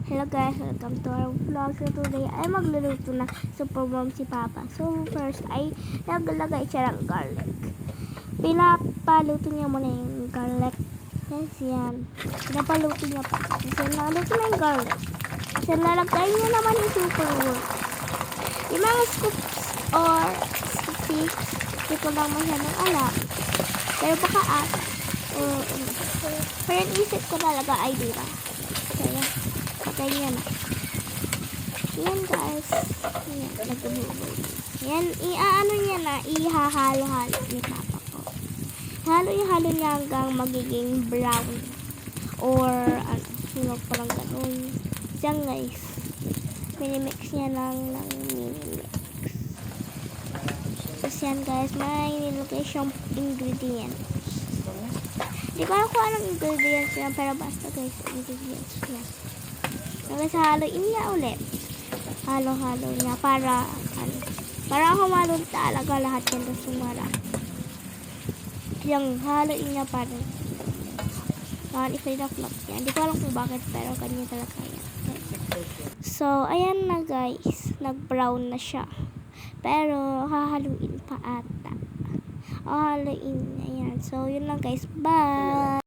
Hello guys, welcome to our vlog. So today ay magluluto na super mom si Papa. So first ay naglalagay siya ng garlic. Pinapaluto niya muna yung garlic. Yes, yan. Pinapaluto niya pa. Kasi naluto na yung garlic. So lalagay niya naman yung super mom. Yung mga scoops or sticks, hindi ko lang masyadong alam. Pero baka pero yung isip ko talaga ay diba. So yan. Ganyan na. Yan guys. Yan, nagbubuhay. Yan, iaano niya na, ihahalo-halo ni Papa ko. Halo niya hanggang magiging brown. Or, parang ganun. Yan guys. Minimix niya ng minimix. Tapos yan guys, may nilagay siyang ingredients. Di ko alam kung anong ingredients yan, pero basta guys, ingredients yan. Tapos haluin niya ulit. Halo-halo niya para humalo talaga lahat yan na sumara. Yung haluin niya para i-fade off niya. Hindi ko alam kung bakit pero ganyan talaga yan. So, ayan na guys. Nag-brown na siya. Pero, hahaluin pa ata. Hahaluin niya yan. So, yun lang guys. Bye!